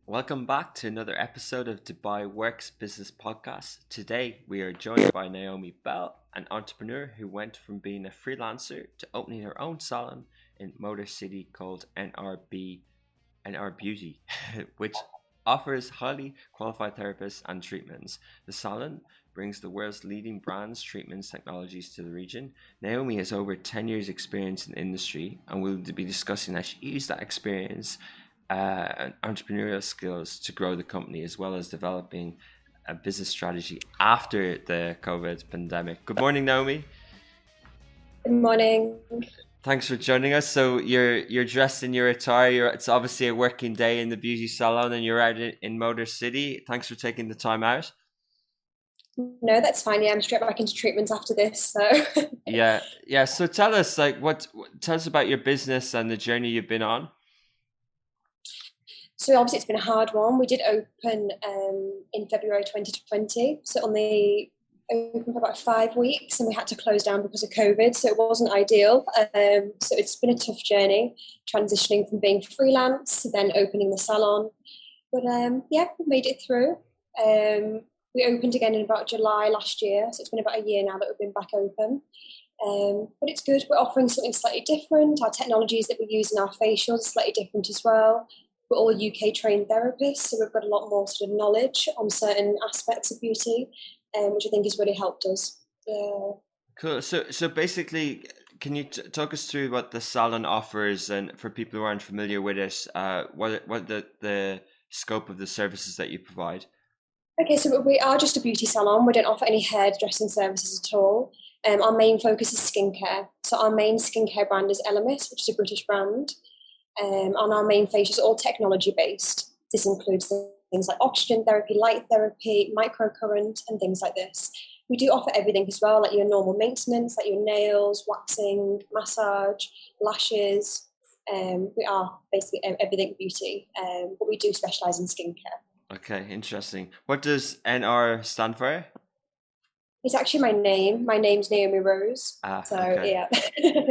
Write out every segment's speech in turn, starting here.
Welcome back to another episode of Dubai Works Business Podcast. Today we are joined by Naomi Bell, an entrepreneur who went from being a freelancer to opening her own salon in Motor City called NRBeauty, which offers highly qualified therapists and treatments. The salon brings the world's leading brands, treatments, technologies to the region. Naomi has over 10 years experience in the industry and we'll be discussing how she used that experience and entrepreneurial skills to grow the company, as well as developing a business strategy after the COVID pandemic. Good morning, Naomi. Good morning. Thanks for joining us. So you're dressed in your attire. It's obviously a working day in the beauty salon, and you're out in Motor City. Thanks for taking the time out. No, that's fine. Yeah, I'm straight back into treatments after this. So Yeah. So tell us, tell us about your business and the journey you've been on. So obviously it's been a hard one. We did open in February 2020. So only open for about 5 weeks, and we had to close down because of COVID. So it wasn't ideal. So it's been a tough journey transitioning from being freelance to then opening the salon. But we made it through. We opened again in about July last year. So it's been about a year now that we've been back open. But it's good. We're offering something slightly different. Our technologies that we use in our facials are slightly different as well. We're all UK trained therapists, so we've got a lot more sort of knowledge on certain aspects of beauty, which I think has really helped us. Yeah. Cool. So basically, can you talk us through what the salon offers, and for people who aren't familiar with it, what the scope of the services that you provide? Okay, so we are just a beauty salon. We don't offer any hairdressing services at all. Our main focus is skincare. So our main skincare brand is Elemis, which is a British brand. On our main facials is all technology based. This includes things like oxygen therapy, light therapy, microcurrent, and things like this. We do offer everything as well, like your normal maintenance, like your nails, waxing, massage, lashes. We are basically everything beauty, but we do specialise in skincare. Okay, interesting. What does NR stand for? It's actually my name. My name's Naomi Rose. Okay. Yeah.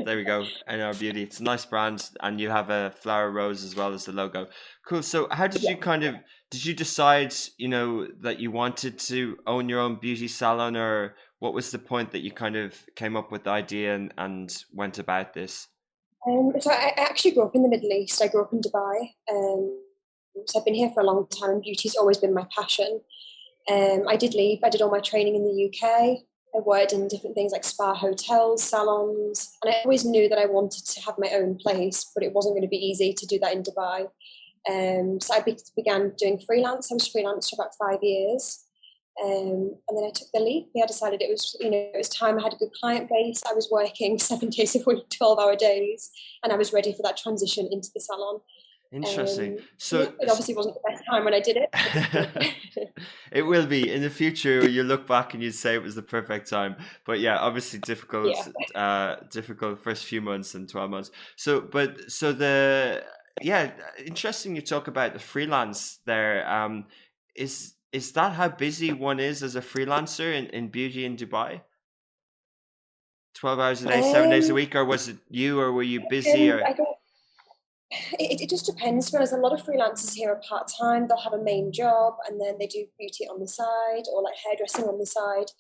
There we go. NRBeauty. It's a nice brand, and you have a flower rose as well as the logo. Cool. So how did you did you decide, that you wanted to own your own beauty salon, or what was the point that you kind of came up with the idea and went about this? So I actually grew up in the Middle East. I grew up in Dubai. So I've been here for a long time, and beauty's always been my passion. I did leave. I did all my training in the UK. I worked in different things like spa hotels, salons, and I always knew that I wanted to have my own place, but it wasn't going to be easy to do that in Dubai. So I began doing freelance. I was freelance for about 5 years. And then I took the leap. I decided it was time. I had a good client base. I was working 7 days a week, 12-hour days, and I was ready for that transition into the salon. Interesting. It obviously wasn't the best time when I did it. It will be in the future. You look back and you'd say it was the perfect time. But yeah, obviously difficult, difficult first few months and 12 months. Interesting. You talk about the freelance there. Is that how busy one is as a freelancer in beauty in Dubai? 12 hours a day, 7 days a week, or was it you, or were you busy? It just depends. Whereas a lot of freelancers here are part-time. They'll have a main job and then they do beauty on the side, or like hairdressing on the side.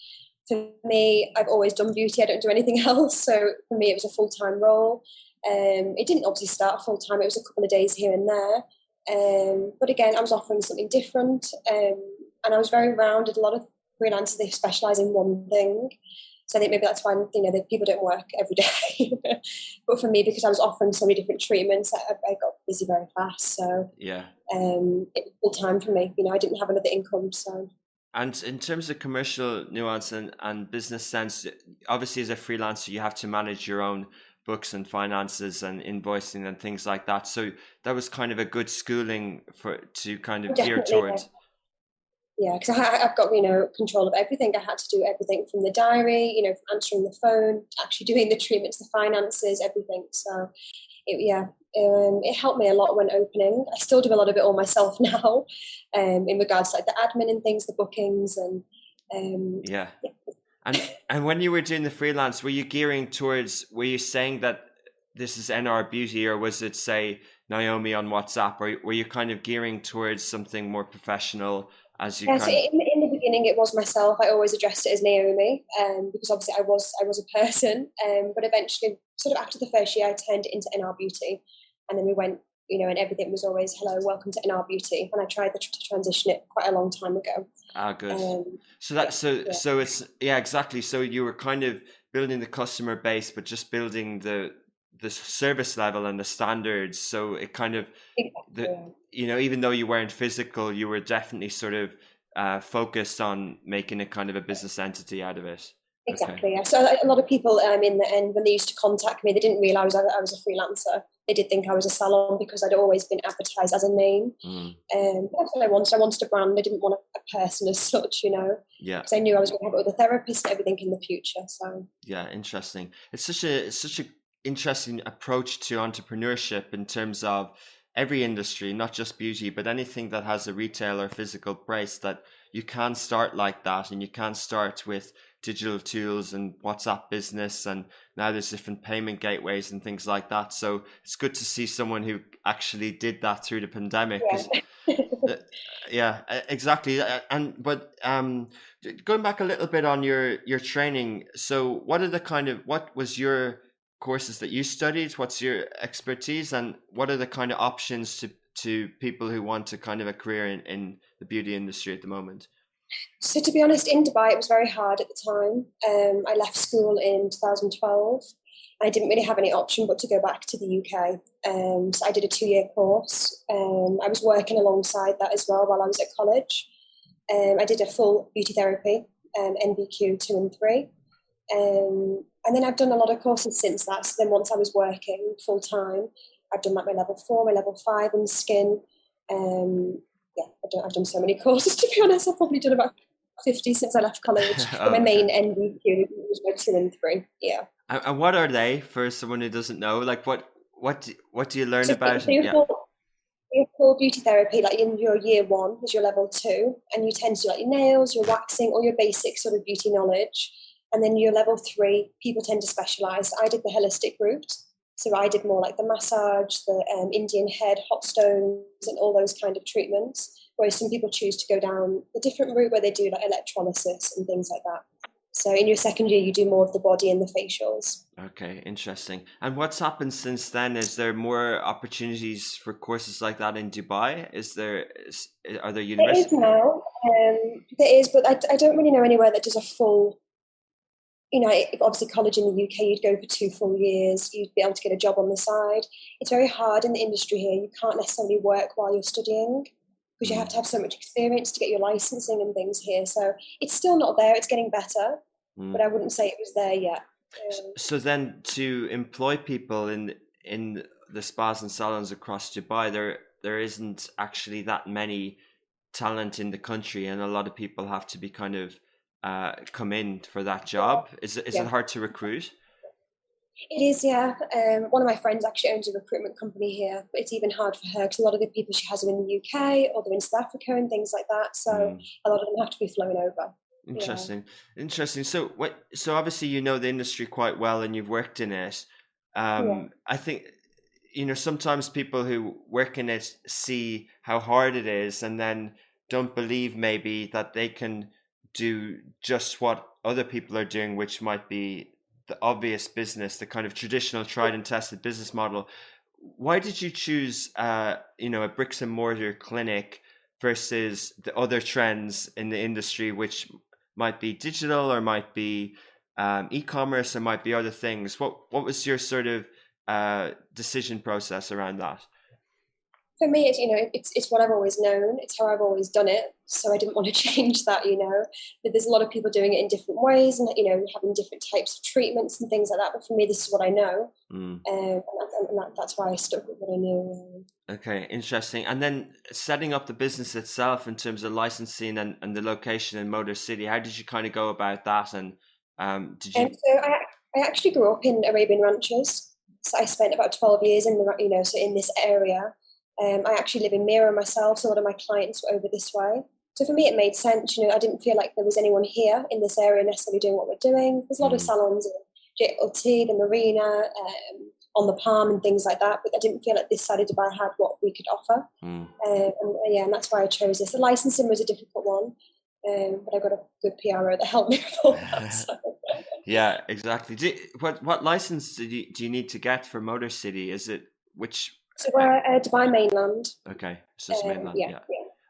For me, I've always done beauty. I don't do anything else. So for me, it was a full-time role. It didn't obviously start full-time. It was a couple of days here and there. But again, I was offering something different. And I was very rounded. A lot of freelancers, they specialise in one thing. So I think maybe that's why that people don't work every day. But for me, because I was offering so many different treatments, I got busy very fast. So yeah, it was full time for me. I didn't have another income. So. And in terms of commercial nuance and business sense, obviously as a freelancer, you have to manage your own books and finances and invoicing and things like that. So that was kind of a good schooling to kind of gear towards. Yeah, because I've got control of everything. I had to do everything from the diary, from answering the phone, to actually doing the treatments, the finances, everything. So it helped me a lot when opening. I still do a lot of it all myself now, in regards to like the admin and things, the bookings, and yeah. And when you were doing the freelance, were you gearing towards? Were you saying that this is NRBeauty, or was it say Naomi on WhatsApp, or were you kind of gearing towards something more professional as you Yeah, so kind of? in the beginning, it was myself. I always addressed it as Naomi, because obviously I was a person. But eventually, sort of after the first year, I turned it into NRBeauty, and then we went, and everything was always hello, welcome to NRBeauty. And I tried to transition it quite a long time ago. Ah, good. So Yeah, that yeah, so it's yeah, exactly. So you were kind of building the customer base, but just building the service level and the standards. So it kind of the exactly. even though you weren't physical, you were definitely sort of focused on making a kind of a business entity out of it. Okay. Exactly. Yeah. So a lot of people in the end, when they used to contact me, they didn't realise I was a freelancer. They did think I was a salon because I'd always been advertised as a name. Mm. That's what I wanted. I wanted a brand. I didn't want a person as such, Yeah. because I knew I was going to have other therapists and everything in the future. So Yeah, interesting. It's such a interesting approach to entrepreneurship in terms of every industry, not just beauty, but anything that has a retail or physical place, that you can start like that, and you can start with digital tools and WhatsApp business, and now there's different payment gateways and things like that. So it's good to see someone who actually did that through the pandemic, because yeah. yeah, exactly. And but going back a little bit on your training, so what was your courses that you studied? What's your expertise, and what are the kind of options to people who want to kind of a career in the beauty industry at the moment? So to be honest, in Dubai, it was very hard at the time. I left school in 2012. I didn't really have any option but to go back to the UK. So I did a 2-year course. I was working alongside that as well while I was at college. I did a full beauty therapy, NVQ 2 and 3. And then I've done a lot of courses since that. So then once I was working full time, I've done like my level 4, my level 5 in skin. Um, yeah, I've done so many courses, to be honest. I've probably done about 50 since I left college. But Oh, my okay. main NVQ was my 2 and 3. Yeah. And what are they for someone who doesn't know? Like what do you learn So, about? so And yeah. your full beauty therapy, like in your year 1 is your level 2, and you tend to do like your nails, your waxing, all your basic sort of beauty knowledge. And then your level 3, people tend to specialize. I did the holistic route. So I did more like the massage, the Indian head, hot stones, and all those kind of treatments. Whereas some people choose to go down the different route where they do like electrolysis and things like that. So in your second year, you do more of the body and the facials. Okay, interesting. And what's happened since then? Is there more opportunities for courses like that in Dubai? Are there It is universities? now. There is, but I don't really know anywhere that does a full, if obviously college in the UK, you'd go for 2 full years, you'd be able to get a job on the side. It's very hard in the industry here. You can't necessarily work while you're studying because you have to have so much experience to get your licensing and things here. So it's still not there. It's getting better, but I wouldn't say it was there yet. So then, to employ people in the spas and salons across Dubai, there isn't actually that many talent in the country, and a lot of people have to be kind of come in for that job. Is it Yeah, hard to recruit? it is. Yeah. One of my friends actually owns a recruitment company here, but it's even hard for her because a lot of the people she has are in the UK or they're in South Africa and things like that. So Mm. a lot of them have to be flown over. Yeah. Interesting, interesting. So what? So obviously you know the industry quite well, and you've worked in it. Yeah. I think sometimes people who work in it see how hard it is, and then don't believe maybe that they can do just what other people are doing, which might be the obvious business, the kind of traditional, tried and tested business model. Why did you choose, a bricks and mortar clinic versus the other trends in the industry, which might be digital or might be e-commerce or might be other things? What was your sort of decision process around that? For me, it's what I've always known. It's how I've always done it. So I didn't want to change that. But there's a lot of people doing it in different ways, and having different types of treatments and things like that. But for me, this is what I know, Mm. that's why I stuck with what I knew. Okay, interesting. And then setting up the business itself in terms of licensing and the location in Motor City, how did you kind of go about that? And did you? And so I actually grew up in Arabian ranches. So I spent about 12 years so in this area. I actually live in Mira myself, so a lot of my clients were over this way. So for me, it made sense. I didn't feel like there was anyone here in this area necessarily doing what we're doing. There's a lot of Mm, salons in JLT, the Marina, on the palm and things like that. But I didn't feel like this side of Dubai had what we could offer. And that's why I chose this. The licensing was a difficult one, but I got a good PRO that helped me with all that. So. Yeah, exactly. What license do you need to get for Motor City? Is it which? So we're Dubai mainland. Okay, so it's mainland. Yeah.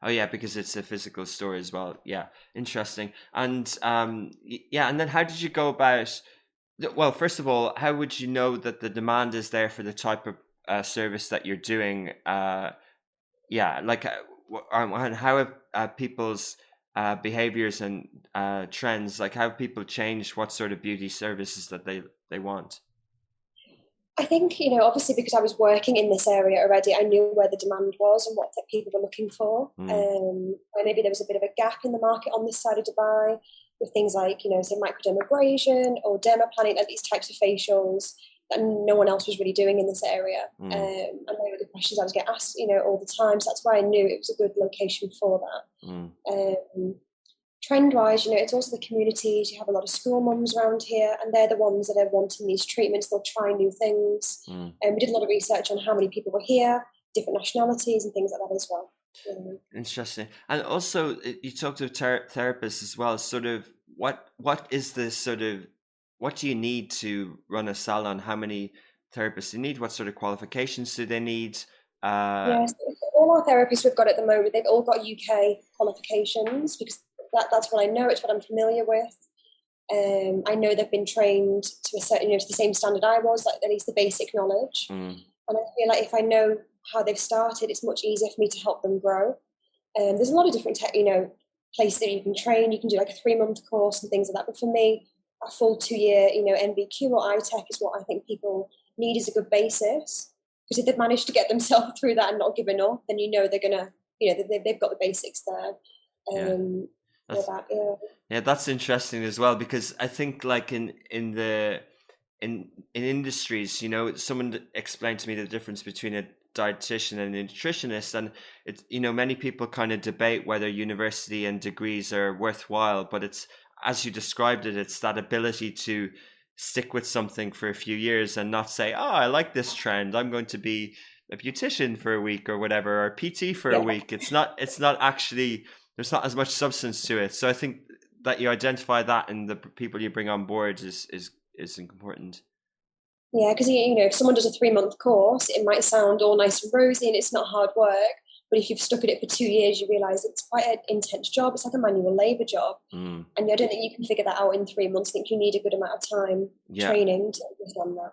Oh yeah, because it's a physical store as well. Yeah, interesting. And yeah, and then how did you go about? Well, first of all, how would you know that the demand is there for the type of service that you're doing? Yeah, like and how have people's behaviors and trends, like how people change what sort of beauty services that they want? I think, obviously because I was working in this area already, I knew where the demand was and what that people were looking for. And maybe there was a bit of a gap in the market on this side of Dubai with things like, say microdermabrasion or dermaplaning, and these types of facials that no one else was really doing in this area. And they were the questions I was getting asked, all the time. So that's why I knew it was a good location for that. Trend-wise, it's also the communities. You have a lot of school mums around here, and they're the ones that are wanting these treatments. They'll try new things. And we did a lot of research on how many people were here, different nationalities, and things like that as well. Interesting. And also, you talked to therapists as well. Sort of, what is the sort of, what do you need to run a salon? How many therapists do you need? What sort of qualifications do they need? Yes, all our therapists we've got at the moment, they've all got UK qualifications, because that's what I know. It's what I'm familiar with. I know they've been trained to a certain, to the same standard I was, like at least the basic knowledge. And I feel like if I know how they've started, it's much easier for me to help them grow. There's a lot of different, places that you can train. You can do like a 3-month course and things like that. But for me, a full 2-year, NBQ or iTech is what I think people need as a good basis. Because if they've managed to get themselves through that and not given up, then they're gonna, they've got the basics there. That's interesting as well, because I think like in industries, someone explained to me the difference between a dietitian and a nutritionist, and it's, many people kind of debate whether university and degrees are worthwhile, but it's, as you described it, it's that ability to stick with something for a few years and not say, oh, I like this trend, I'm going to be a beautician for a week or whatever, or PT for a week. It's not actually, there's not as much substance to it. So I think that you identify that in the people you bring on board is important. Yeah, because if someone does a 3-month course, it might sound all nice and rosy and it's not hard work. But if you've stuck at it for 2 years, you realise it's quite an intense job. It's like a manual labour job. And I don't think you can figure that out in 3 months. I think you need a good amount of time training to understand that.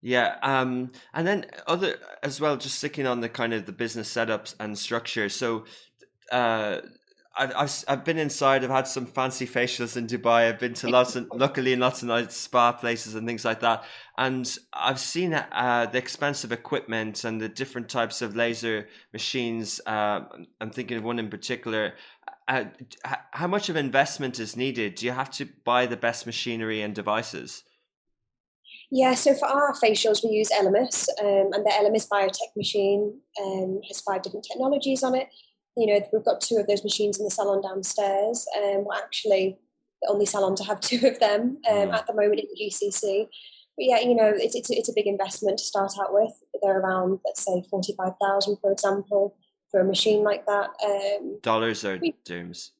Yeah. And then other as well, just sticking on the kind of the business setups and structure. So I've been inside. I've had some fancy facials in Dubai. I've been to lots of nice spa places and things like that. And I've seen the expensive equipment and the different types of laser machines. I'm thinking of one in particular. How much of investment is needed? Do you have to buy the best machinery and devices? Yeah, so for our facials, we use Elemis, and the Elemis Biotech machine has 5 different technologies on it. We've got 2 of those machines in the salon downstairs. We're actually the only salon to have 2 of them at the moment in the GCC. But yeah, it's a big investment to start out with. They're around, let's say, 45,000, for example, for a machine like that. Dollars or dirhams?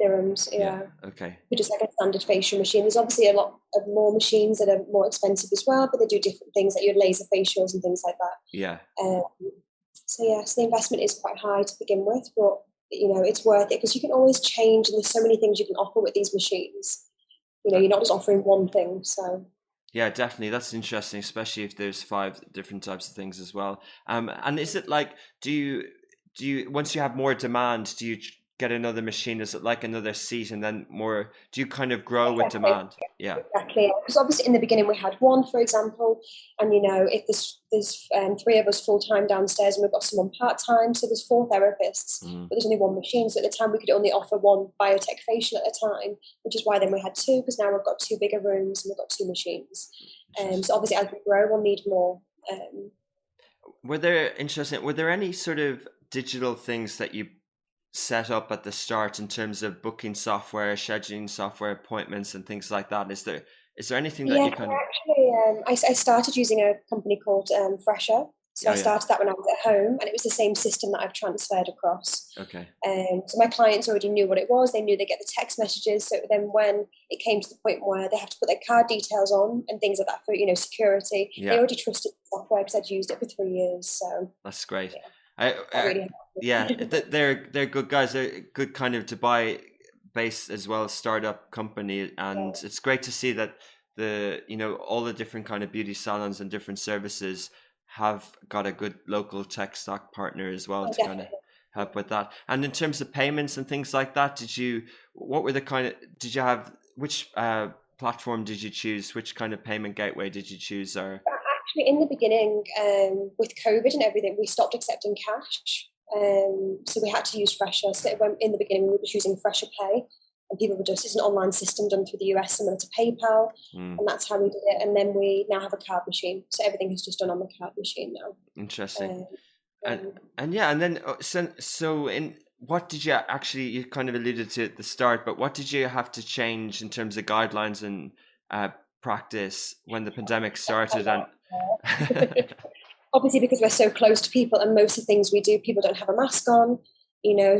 Dirhams, yeah. Okay. For just like a standard facial machine. There's obviously a lot of more machines that are more expensive as well, but they do different things, like your laser facials and things like that. Yeah. So the investment is quite high to begin with, but it's worth it because you can always change, and there's so many things you can offer with these machines. You're not just offering one thing. So yeah, definitely, that's interesting, especially if there's 5 different types of things as well. And is it like, do you once you have more demand, do you get another machine? Is it like another seat, and then more? Do you kind of grow with demand? Yeah, exactly. Because obviously in the beginning we had 1, for example, and if there's 3 of us full time downstairs, and we've got someone part time, so there's 4 therapists, but there's only 1 machine. So at the time we could only offer 1 biotech facial at a time, which is why then we had 2, because now we've got 2 bigger rooms and we've got 2 machines. So obviously as we grow, we'll need more. Were there any sort of digital things that you set up at the start in terms of booking software, scheduling software, appointments and things like that? Is there anything that Yeah, you kind of? actually, I started using a company called Fresher. So Oh I yeah. started that when I was at home, and it was the same system that I've transferred across. Okay. So my clients already knew what it was. They knew they get the text messages. So then when it came to the point where they have to put their card details on and things like that for, security, they Yeah, already trusted the software because I'd used it for 3 years. So that's great. yeah, that I really yeah, helped. they're good guys. They're good kind of Dubai based as well, startup company, and it's great to see that all the different kind of beauty salons and different services have got a good local tech stock partner as well Oh, to kind of definitely. help with that. And in terms of payments and things like that, what were the kind of, did you have, which platform did you choose? Which kind of payment gateway did you choose? Or Actually, in the beginning, with COVID and everything, we stopped accepting cash. So we had to use Fresher. So in the beginning, we were using Fresher Pay, and people were just, it's an online system done through the US, similar to PayPal, Hmm, and that's how we did it. And then we now have a card machine, so everything is just done on the card machine now. interesting. Um, And um, and yeah, and then so in what did you actually, you kind of alluded to at the start, but what did you have to change in terms of guidelines and uh, practice when the pandemic a started? And lot. Obviously, because we're so close to people, and most of the things we do, people don't have a mask on.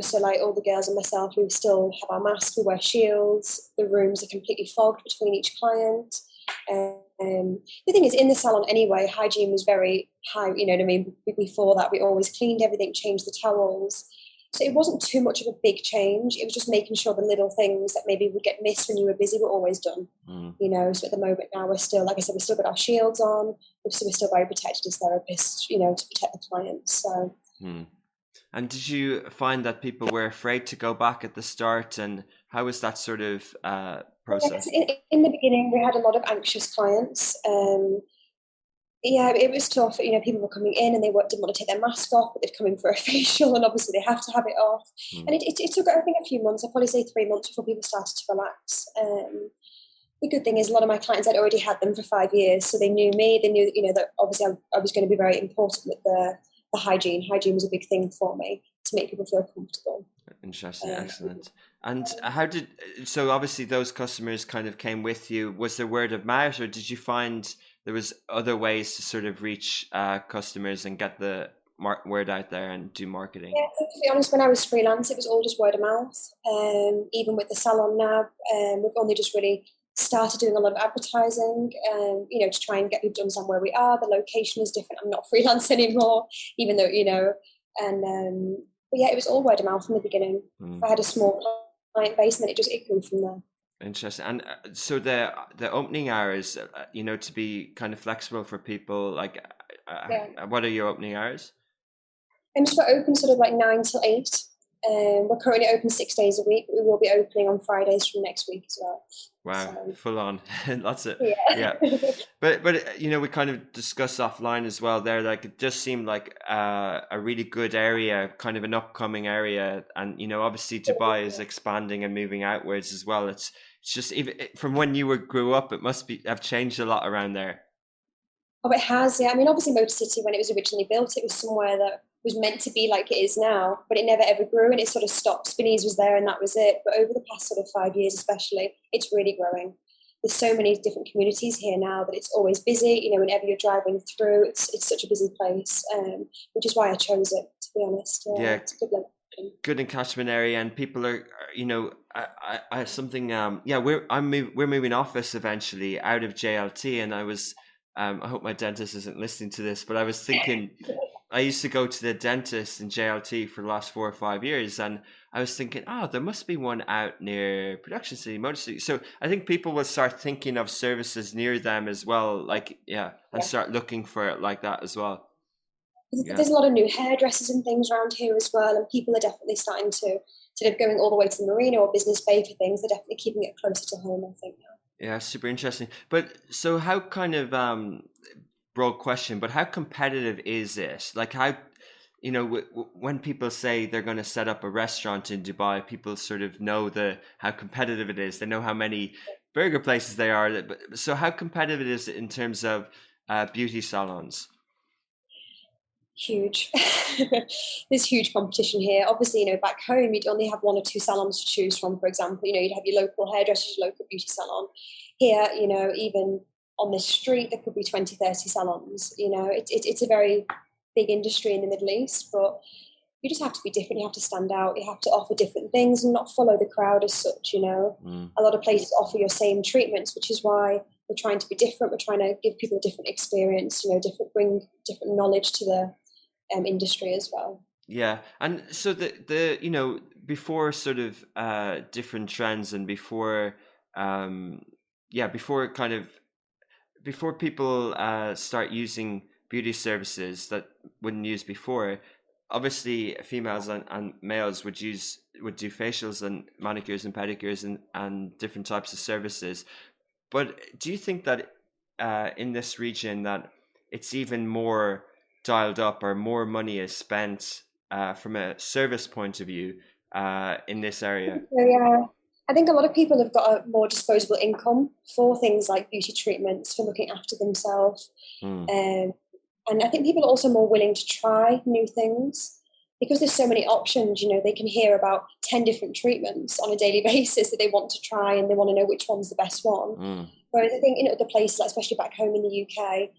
So like all the girls and myself, we still have our masks, we wear shields, the rooms are completely fogged between each client. The thing is, in the salon anyway, hygiene was very high, you know what I mean? Before that, we always cleaned everything, changed the towels. So it wasn't too much of a big change. It was just making sure the little things that maybe would get missed when you were busy were always done. Mm, So at the moment now we're still, like I said, we've still got our shields on. So we're still very protected as therapists, to protect the clients. So mm. And did you find that people were afraid to go back at the start? And how was that sort of yes, process? in the beginning we had a lot of anxious clients. Yeah, it was tough. People were coming in and they didn't want to take their mask off, but they'd come in for a facial, and obviously they have to have it off. And Mm, it took, I think, a few months. I'd probably say 3 months before people started to relax. The good thing is a lot of my clients had already had them for 5 years, so they knew me. They knew, that obviously I was going to be very important with the hygiene. Hygiene was a big thing for me to make people feel comfortable. interesting, Um, excellent. And how did, so obviously those customers kind of came with you. Was there word of mouth, or did you find there was other ways to sort of reach customers and get the word out there and do marketing? Yeah, to be honest, when I was freelance, it was all just word of mouth. Even with the salon now, we've only just really started doing a lot of advertising, to try and get people to understand where we are. The location is different. I'm not freelance anymore, even though, and but yeah, it was all word of mouth from the beginning. Mm. I had a small client base, and then it grew from there. Interesting. And so the opening hours, to be kind of flexible for people, like, Yeah. what are your opening hours? So we're open sort of like 9 till 8. We're currently open 6 days a week. We will be opening on Fridays from next week as well. Wow, So full on. Lots of, yeah. yeah. But we kind of discussed offline as well there. Like it just seemed like a really good area, kind of an upcoming area, and obviously Dubai is expanding and moving outwards as well. It's just even from when you grew up, it must be have changed a lot around there. Oh, it has, yeah. I mean, obviously, Motor City, when it was originally built, it was somewhere that was meant to be like it is now, but it never ever grew, and it sort of stopped. Spinneys was there, and that was it. But over the past sort of 5 years, especially, it's really growing. There's so many different communities here now that it's always busy. Whenever you're driving through, it's such a busy place, which is why I chose it. To be honest, yeah, Yeah, it's a good location. good in catchment area, and people are I something yeah, we're moving office eventually out of JLT, and I was I hope my dentist isn't listening to this, but I was thinking I used to go to the dentist in JLT for the last 4 or 5 years, and I was thinking, oh, there must be one out near Production City, Motor City. So I think people will start thinking of services near them as well, like, yeah, and Yeah. start looking for it like that as well. Yeah. There's a lot of new hairdressers and things around here as well, and people are definitely starting to, instead of going all the way to the marina or Business Bay for things, they're definitely keeping it closer to home, I think. Yeah, super interesting. But so how kind of broad question, but how competitive is it? Like how when people say they're going to set up a restaurant in Dubai, people sort of know how competitive it is. They know how many burger places there are. So how competitive it is in terms of beauty salons? Huge. There's huge competition here. Obviously, back home you'd only have one or two salons to choose from, for example. You'd have your local hairdressers, your local beauty salon. Here, even on the street there could be 20, 30 salons. It's a very big industry in the Middle East, but you just have to be different. You have to stand out. You have to offer different things and not follow the crowd as such. A lot of places offer your same treatments, which is why we're trying to be different. We're trying to give people a different experience, bring different knowledge to the industry as well. Yeah, and so the before sort of different trends and before before kind of before people start using beauty services that wouldn't use before, obviously females and males would do facials and manicures and pedicures and different types of services. But do you think that in this region that it's even more dialed up, or more money is spent from a service point of view in this area? So, yeah, I think a lot of people have got a more disposable income for things like beauty treatments, for looking after themselves. And I think people are also more willing to try new things because there's so many options. They can hear about 10 different treatments on a daily basis that they want to try, and they want to know which one's the best one. Whereas I think in other places, like especially back home in the UK,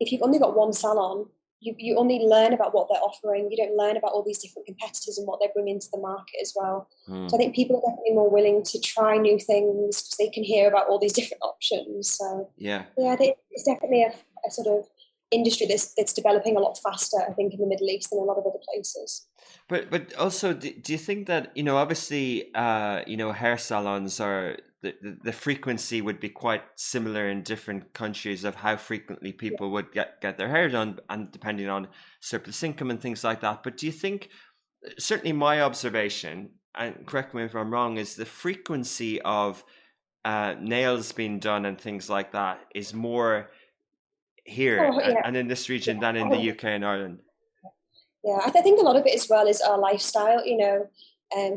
if you've only got one salon, you only learn about what they're offering. You don't learn about all these different competitors and what they bring into the market as well. So I think people are definitely more willing to try new things because they can hear about all these different options. So yeah, I think it's definitely a sort of industry that's developing a lot faster, I think, in the Middle East than a lot of other places. But also, do you think that obviously hair salons are the frequency would be quite similar in different countries of how frequently people would get their hair done, and depending on surplus income and things like that. But do you think, certainly my observation, and correct me if I'm wrong, is the frequency of nails being done and things like that is more here and in this region than in the UK and Ireland? Yeah, I think a lot of it as well is our lifestyle,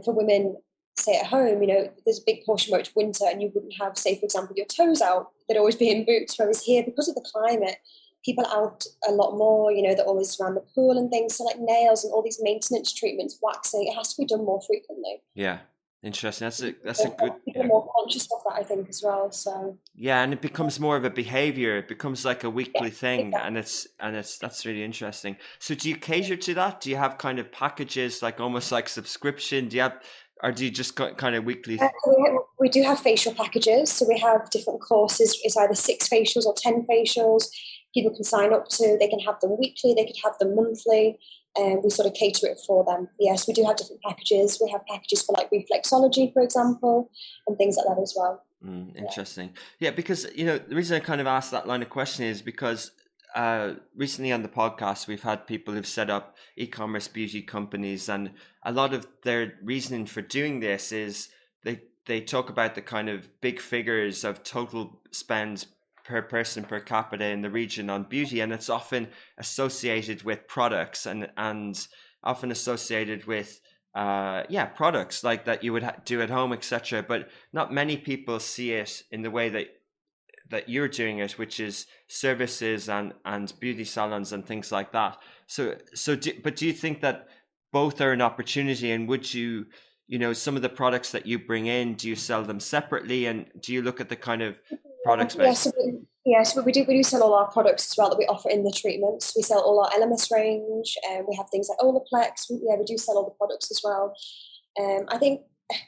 for women, say at home, there's a big portion where it's winter and you wouldn't have, say, for example, your toes out. They'd always be in boots, whereas here, because of the climate, people are out a lot more, they're always around the pool and things. So like nails and all these maintenance treatments, waxing, it has to be done more frequently. Yeah. Interesting. That's a good. People are more conscious of that, I think, as well. So yeah, and it becomes more of a behavior. It becomes like a weekly thing, exactly. and that's really interesting. So, do you cater to that? Do you have kind of packages, like almost like subscription? Do you have, or do you just kind of weekly? We do have facial packages, so we have different courses. It's either 6 facials or 10 facials. People can sign up to. They can have them weekly. They could have them monthly. And we sort of cater it for them. Yes, we do have different packages. We have packages for like reflexology, for example, and things like that as well. Interesting. Yeah, because the reason I kind of asked that line of question is because recently on the podcast we've had people who've set up e-commerce beauty companies, and a lot of their reasoning for doing this is they talk about the kind of big figures of total spend per person per capita in the region on beauty, and it's often associated with products and often associated with products like that you would do at home, etc. But not many people see it in the way that you're doing it, which is services and beauty salons and things like that. But do you think that both are an opportunity, and would you some of the products that you bring in, do you sell them separately, and do you look at the kind of product space? So we do sell all our products as well that we offer in the treatments. We sell all our LMS range, and we have things like Olaplex. We do sell all the products as well. I think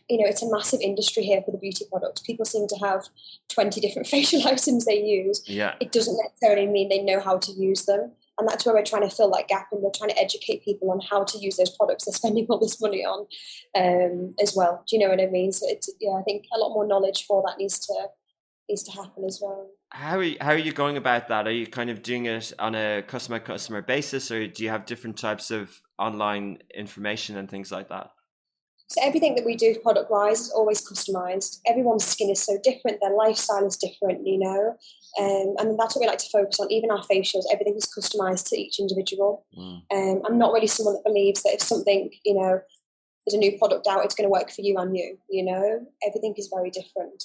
it's a massive industry here for the beauty products. People seem to have 20 different facial items they use. Yeah, it doesn't necessarily mean they know how to use them, and that's where we're trying to fill that gap, and we're trying to educate people on how to use those products they're spending all this money on, as well. Do you know what I mean? So I think a lot more knowledge for that needs to happen as well. How are you going about that? Are you kind of doing it on a customer basis, or do you have different types of online information and things like that? So everything that we do product wise is always customized. Everyone's skin is so different, their lifestyle is different, and that's what we like to focus on. Even our facials, everything is customized to each individual. I'm not really someone that believes that if something, there's a new product out, it's going to work for you and you. Everything is very different.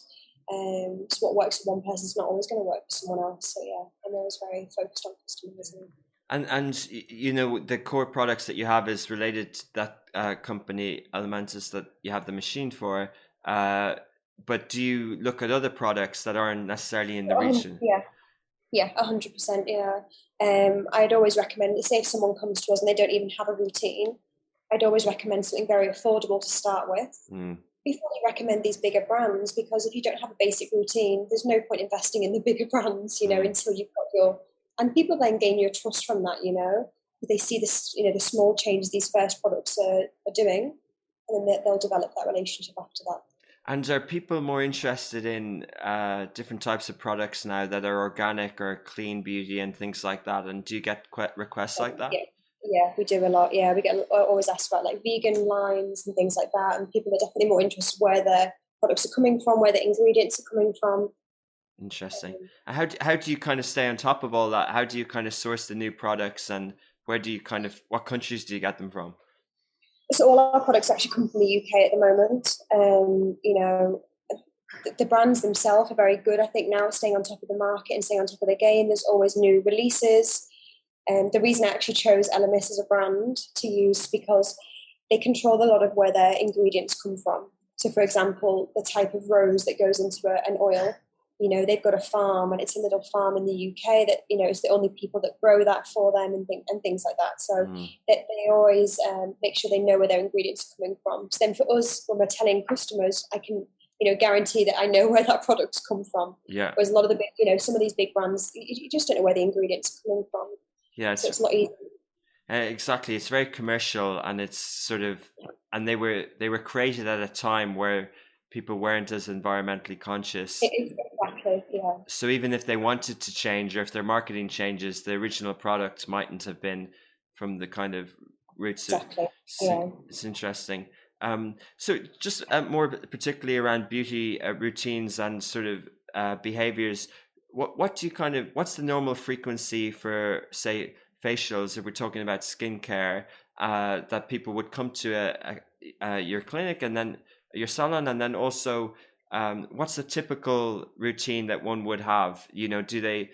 So what works for one person is not always going to work for someone else. So yeah, I'm always very focused on customizing. You know, the core products that you have is related to that company Elementus that you have the machine for. Uh, but do you look at other products that aren't necessarily in the region? Yeah, yeah, 100%. Yeah. I'd always recommend, say, if someone comes to us and they don't even have a routine, I'd always recommend something very affordable to start with Mm, before you recommend these bigger brands. Because if you don't have a basic routine, there's no point investing in the bigger brands, mm. until you've got your. And people then gain your trust from that. They see this, the small changes these first products are doing, and then they'll develop that relationship after that. And are people more interested in different types of products now that are organic or clean beauty and things like that? And do you get requests like that? Yeah, yeah, we do a lot. Yeah, we get always asked about like vegan lines and things like that, and people are definitely more interested where their products are coming from, where the ingredients are coming from. Interesting. And how do you kind of stay on top of all that? How do you kind of source the new products, and where do you kind of what countries do you get them from? So all our products actually come from the UK at the moment. The brands themselves are very good. I think now staying on top of the market and staying on top of the game. There's always new releases. And the reason I actually chose Elemis as a brand to use is because they control a lot of where their ingredients come from. So, for example, the type of rose that goes into an oil, they've got a farm, and it's a little farm in the UK that, it's the only people that grow that for them, and things like that. So Mm, they always make sure they know where their ingredients are coming from. So then for us, when we're telling customers, I can, guarantee that I know where that product's come from. yeah, Whereas a lot of the big, some of these big brands, you just don't know where the ingredients are coming from. yeah. So it's a lot easier. Exactly. It's very commercial, and it's sort of, and they were created at a time where people weren't as environmentally conscious. It is exactly, yeah. So even if they wanted to change, or if their marketing changes, the original product mightn't have been from the kind of roots of. Exactly. So Yeah. it's interesting. So just more particularly around beauty routines and sort of behaviors. What do you kind of what's the normal frequency for, say, facials, if we're talking about skincare, that people would come to your clinic and then your salon, and then also what's the typical routine that one would have? You know, do they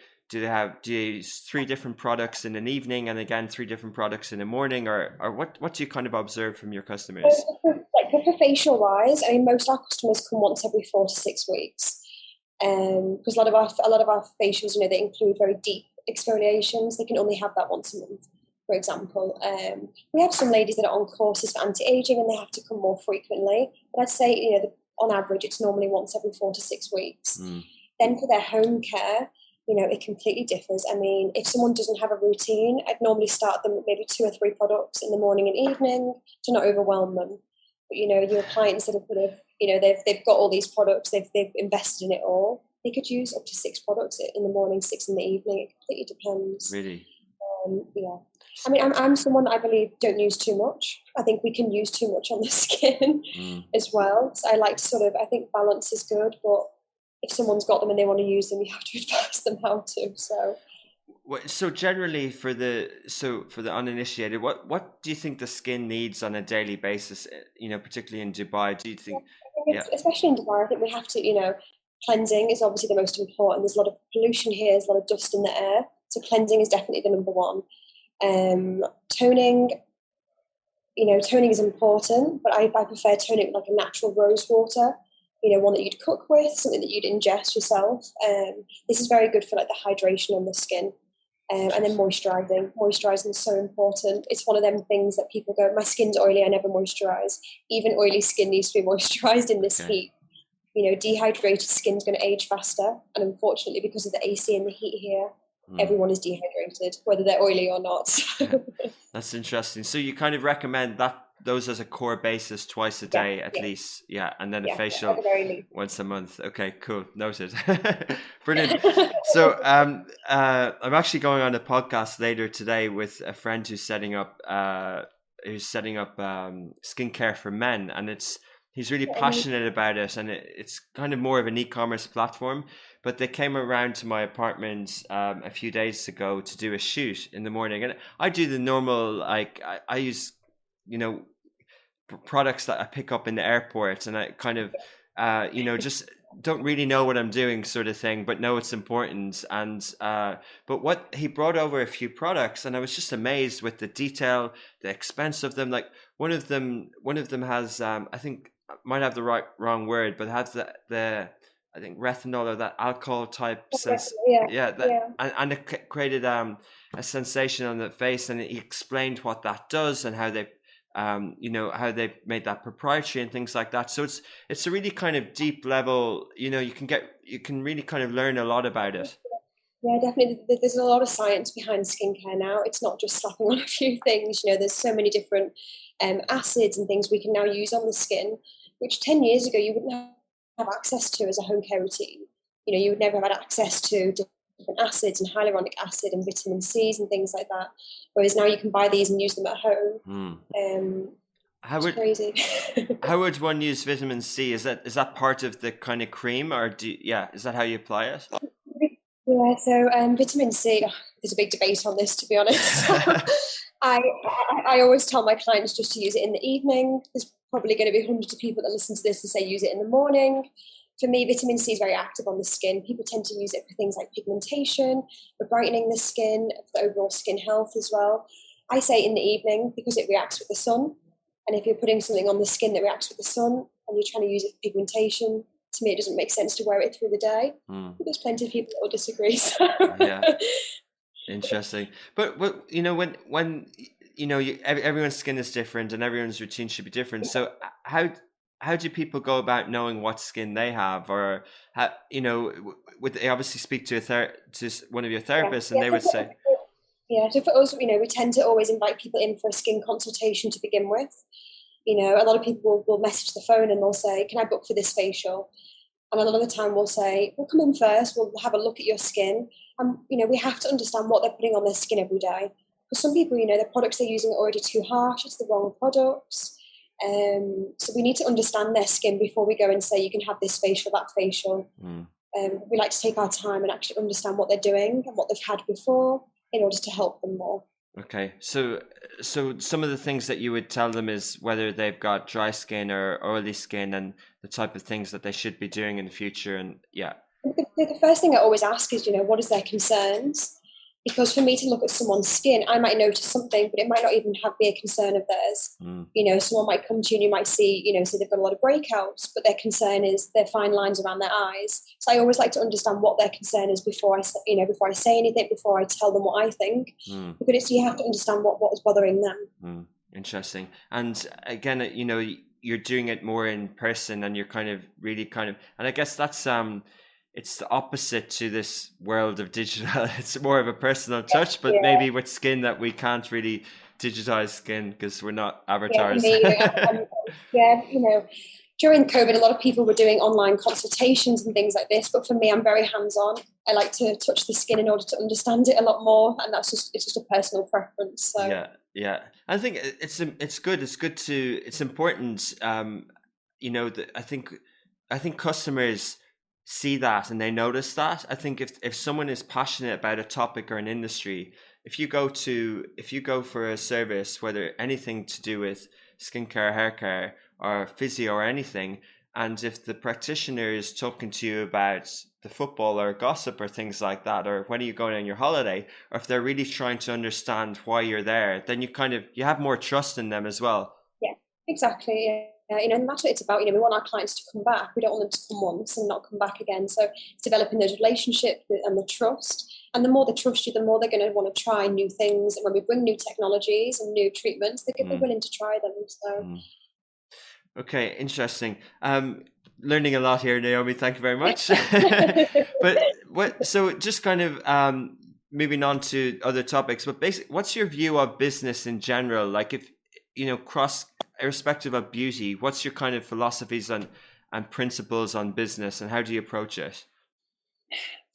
use three different products in an evening and again three different products in the morning, or what do you kind of observe from your customers? For facial wise, I mean, most of our customers come once every 4 to 6 weeks. Because a lot of our facials, they include very deep exfoliations. They can only have that once a month, for example. We have some ladies that are on courses for anti-aging, and they have to come more frequently. But I'd say, on average, it's normally once every 4 to 6 weeks. Mm, Then for their home care, it completely differs. I mean, if someone doesn't have a routine, I'd normally start them with maybe 2 or 3 products in the morning and evening to not overwhelm them. But your clients that have they've got all these products, they've invested in it all. They could use up to 6 products in the morning, 6 in the evening. It completely depends. really? Yeah. I mean, I'm someone that I believe don't use too much. I think we can use too much on the skin Mm. as well. So I like to I think balance is good, but if someone's got them and they want to use them, you have to advise them how to. So So generally, for the uninitiated, what do you think the skin needs on a daily basis? You know, particularly in Dubai, do you yeah, think? I think Yeah, especially in Dubai, I think we have to, cleansing is obviously the most important. There's a lot of pollution here, there's a lot of dust in the air. So cleansing is definitely the number one. Toning, toning is important, but I prefer toning with like a natural rose water, one that you'd cook with, something that you'd ingest yourself. This is very good for like the hydration on the skin. And then interesting. moisturising. Moisturising is so important. It's one of them things that people go, my skin's oily, I never moisturise. Even oily skin needs to be moisturised in this Okay. heat. Dehydrated skin's going to age faster. And unfortunately, because of the AC and the heat here, Hmm. everyone is dehydrated, whether they're oily or not. That's interesting. So you kind of recommend that those as a core basis twice a Yeah, day at yeah, least, yeah, and then a yeah, at facial the very least. once a month. Okay, cool, noted. Brilliant. So I'm actually going on a podcast later today with a friend who's setting up skincare for men, and he's really passionate about it, and it's kind of more of an e-commerce platform. But they came around to my apartment a few days ago to do a shoot in the morning, and I do the normal, like I use, you know, products that I pick up in the airport, and I kind of, just don't really know what I'm doing sort of thing, but know it's important. And but what he brought over a few products, and I was just amazed with the detail, the expense of them. Like one of them has I think I might have the wrong word, but has the I think retinol or that alcohol type sense. Yeah, Yeah, that yeah. and it created a sensation on the face, and he explained what that does and how they you know, how they made that proprietary and things like that. So it's a really kind of deep level, you know, you can really kind of learn a lot about it. Yeah, definitely. There's a lot of science behind skincare now. It's not just slapping on a few things. You know, there's so many different acids and things we can now use on the skin, which 10 years ago you wouldn't have access to as a home care routine. You know, you would never have had access to different acids and hyaluronic acid and vitamin C's and things like that. Whereas now you can buy these and use them at home. Hmm. How It's would crazy. how would one use vitamin C? Is that part of the kind of cream, or yeah, is that how you apply it? Yeah, so vitamin C, there's a big debate on this, to be honest. I, I always tell my clients just to use it in the evening. There's probably going to be hundreds of people that listen to this and say use it in the morning. For me, vitamin C is very active on the skin. People tend to use it for things like pigmentation, for brightening the skin, for overall skin health as well. I say in the evening because it reacts with the sun. And if you're putting something on the skin that reacts with the sun and you're trying to use it for pigmentation, to me, it doesn't make sense to wear it through the day. Hmm. There's plenty of people that will disagree. So. Yeah, interesting. But you know when you know everyone's skin is different and everyone's routine should be different. So how do people go about knowing what skin they have, or how, you know, would they obviously speak to to one of your Yeah, therapists and they would say, yeah. So for us, you know, we tend to always invite people in for a skin consultation to begin with. You know, a lot of people will message the phone and they'll say, "Can I book for this facial?" And a lot of the time we'll say, "Well, come in first. We'll have a look at your skin." And you know, we have to understand what they're putting on their skin every day. For some people, you know, the products they're using are already too harsh. It's the wrong products. So we need to understand their skin before we go and say you can have this facial, that facial. hmm. We like to take our time and actually understand what they're doing and what they've had before in order to help them more. Okay, so some of the things that you would tell them is whether they've got dry skin or oily skin, and the type of things that they should be doing in the future, and yeah. The first thing I always ask is, you know, what is their concerns? Because for me to look at someone's skin, I might notice something, but it might not even be a concern of theirs. Mm. You know, someone might come to you and you might see, you know, say they've got a lot of breakouts, but their concern is their fine lines around their eyes. So I always like to understand what their concern is before I say anything, before I tell them what I think, Mm. because you have to understand what is bothering them. Mm. Interesting. And again, you know, you're doing it more in person, and you're kind of really kind of, and I guess that's it's the opposite to this world of digital. It's more of a personal touch, but maybe with skin that we can't really digitize skin because we're not avatars. Yeah, you know, during COVID, a lot of people were doing online consultations and things like this. But for me, I'm very hands-on. I like to touch the skin in order to understand it a lot more, and it's just a personal preference. So Yeah. I think it's good. It's important. You know, I think customers see that and they notice that. I think if someone is passionate about a topic or an industry, if you go for a service, whether anything to do with skincare, hair care, or physio or anything, and if the practitioner is talking to you about the football or gossip or things like that, or when are you going on your holiday, or if they're really trying to understand why you're there, then you have more trust in them as well. yeah, exactly. Yeah. You know, and that's what it's about. You know, we want our clients to come back. We don't want them to come once and not come back again. So it's developing those relationships and the trust. And the more they trust you, the more they're going to want to try new things. And when we bring new technologies and new treatments, they're going to be willing to try them. So. Okay, interesting. Learning a lot here, Naomi. Thank you very much. But so just kind of moving on to other topics. But basically, what's your view of business in general? Like, if you know, irrespective of beauty, what's your kind of philosophies and principles on business, and how do you approach it?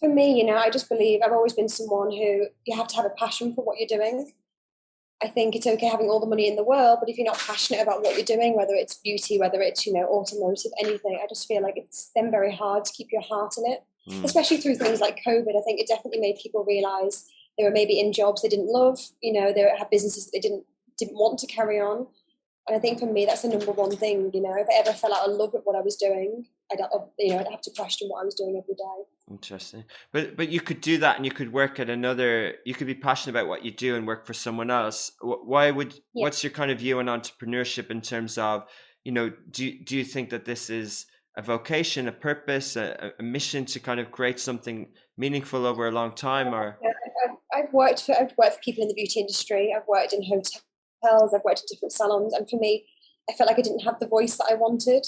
For me, you know, I just believe I've always been someone who you have to have a passion for what you're doing. I think it's okay having all the money in the world, but if you're not passionate about what you're doing, whether it's beauty, whether it's, you know, automotive, anything, I just feel like it's then very hard to keep your heart in it, especially through things like COVID. I think it definitely made people realize they were maybe in jobs they didn't love, you know, they had businesses that they didn't want to carry on. And I think for me, that's the number one thing, you know, if I ever fell out of love with what I was doing, I'd have to question what I was doing every day. Interesting. But you could do that, and you could work at another, you could be passionate about what you do and work for someone else. Yeah. What's your kind of view on entrepreneurship in terms of, do you think that this is a vocation, a purpose, a mission to kind of create something meaningful over a long time, or? Yeah, I've worked for people in the beauty industry. I've worked in hotels. I've worked in different salons, and for me, I felt like I didn't have the voice that I wanted.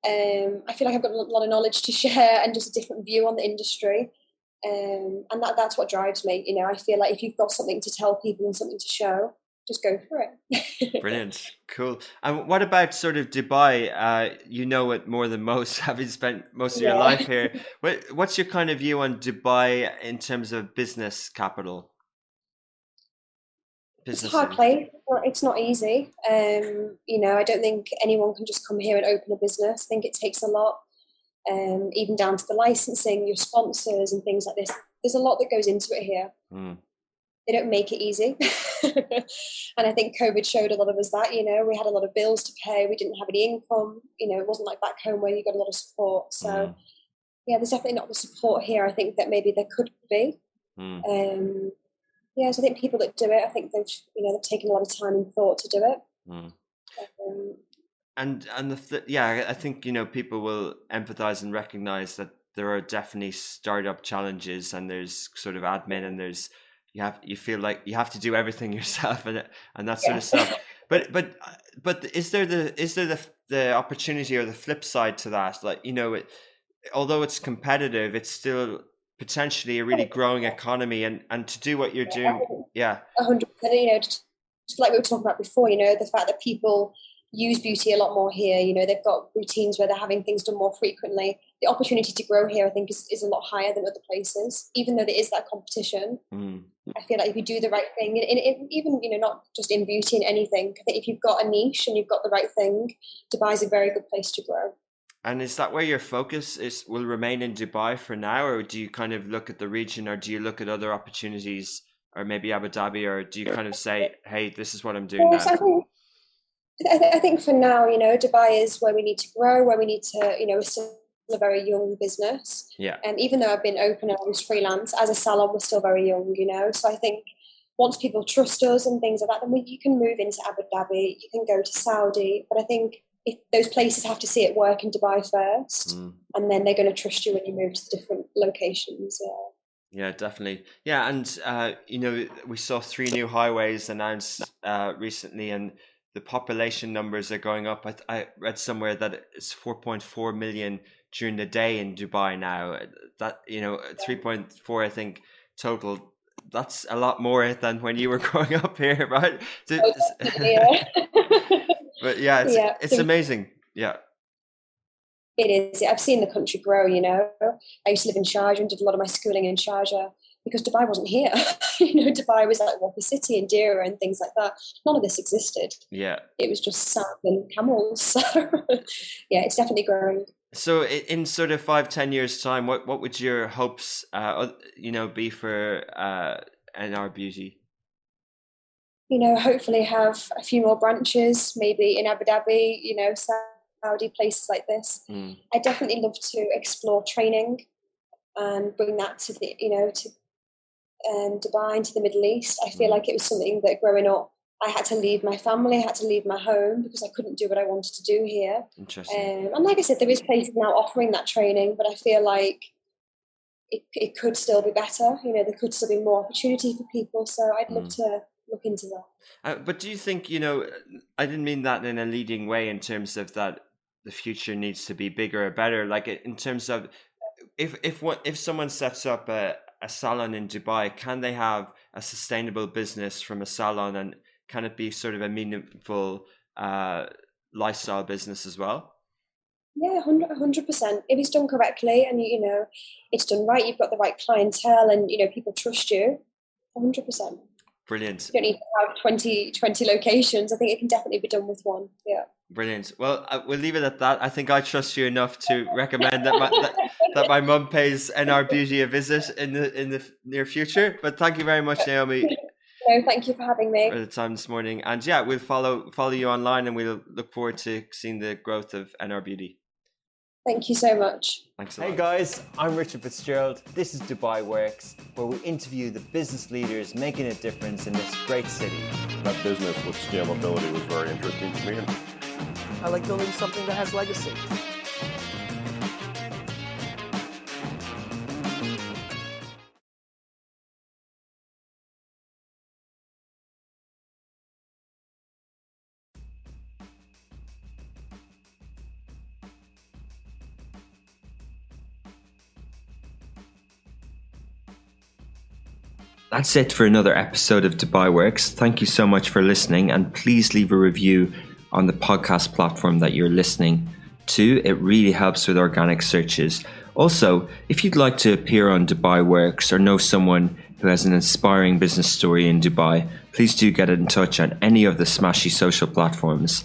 I feel like I've got a lot of knowledge to share and just a different view on the industry, and that's what drives me. I feel like if you've got something to tell people and something to show, just go for it. Brilliant, cool. And what about sort of Dubai? You know it more than most, having spent most of your Yeah. life here. What's your kind of view on Dubai in terms of business capital? It's a hard place. It's not easy. I don't think anyone can just come here and open a business. I think it takes a lot, even down to the licensing, your sponsors and things like this. There's a lot that goes into it here. Mm. They don't make it easy. And I think COVID showed a lot of us that, we had a lot of bills to pay. We didn't have any income. It wasn't like back home where you got a lot of support. So, yeah, there's definitely not the support here. I think that maybe there could be. So I think people that do it, I think they've taken a lot of time and thought to do it. And I think people will empathize and recognize that there are definitely startup challenges, and there's sort of admin, and there's you feel like you have to do everything yourself and that sort of stuff. But is there the opportunity or the flip side to that? Like, although it's competitive, it's still potentially a really growing economy, and to do what you're doing. 100%. Just like we were talking about before, the fact that people use beauty a lot more here. They've got routines where they're having things done more frequently. The opportunity to grow here, I think, is a lot higher than other places, even though there is that competition. I feel like if you do the right thing, and even, not just in beauty, in anything, I think if you've got a niche and you've got the right thing, Dubai is a very good place to grow. And is that where your focus will remain in Dubai for now, or do you kind of look at the region, or do you look at other opportunities, or maybe Abu Dhabi, or do you kind of say, hey, this is what I'm doing now? I think for now, Dubai is where we need to grow, where we need to, we're still a very young business. Yeah. And even though I've been open and I was freelance, as a salon, we're still very young, So I think once people trust us and things like that, then you can move into Abu Dhabi, you can go to Saudi. But I think if those places have to see it work in Dubai first, and then they're going to trust you when you move to the different locations. Yeah, definitely. Yeah, and we saw 3 new highways announced recently, and the population numbers are going up. I read somewhere that it's 4.4 million during the day in Dubai now. That 3.4, I think, total. That's a lot more than when you were growing up here, right? But yeah, it's amazing. Yeah. It is. I've seen the country grow, I used to live in Sharjah and did a lot of my schooling in Sharjah because Dubai wasn't here. Dubai was like Whopper City and Dira and things like that. None of this existed. Yeah. It was just sand and camels. So yeah, it's definitely growing. So in sort of 5-10 years time, what would your hopes be for NRBeauty? Hopefully have a few more branches, maybe in Abu Dhabi, Saudi, places like this. I definitely love to explore training and bring that to the, to Dubai and to the Middle East. I feel like it was something that growing up, I had to leave my family, I had to leave my home because I couldn't do what I wanted to do here. Interesting. And like I said, there is places now offering that training, but I feel like it could still be better. There could still be more opportunity for people. So I'd love to look into that. But do you think, I didn't mean that in a leading way in terms of that the future needs to be bigger or better, like in terms of if someone sets up a salon in Dubai, can they have a sustainable business from a salon, and can it be sort of a meaningful lifestyle business as well? Yeah, 100%. If it's done correctly and it's done right, you've got the right clientele, and people trust you. 100%. Brilliant. You don't need to have 20 locations. I think it can definitely be done with one. Yeah. Brilliant. Well, we'll leave it at that. I think I trust you enough to recommend that my mum pays NRBeauty a visit in the near future. But thank you very much, Naomi. No, thank you for having me. For the time this morning. And yeah, we'll follow you online, and we'll look forward to seeing the growth of NRBeauty. Thank you so much. Thanks a lot. Hey guys, I'm Richard Fitzgerald. This is Dubai Works, where we interview the business leaders making a difference in this great city. That business with scalability was very interesting to me. I like building something that has legacy. That's it for another episode of Dubai Works. Thank you so much for listening, and please leave a review on the podcast platform that you're listening to. It really helps with organic searches. Also, if you'd like to appear on Dubai Works or know someone who has an inspiring business story in Dubai, please do get in touch on any of the smashy social platforms.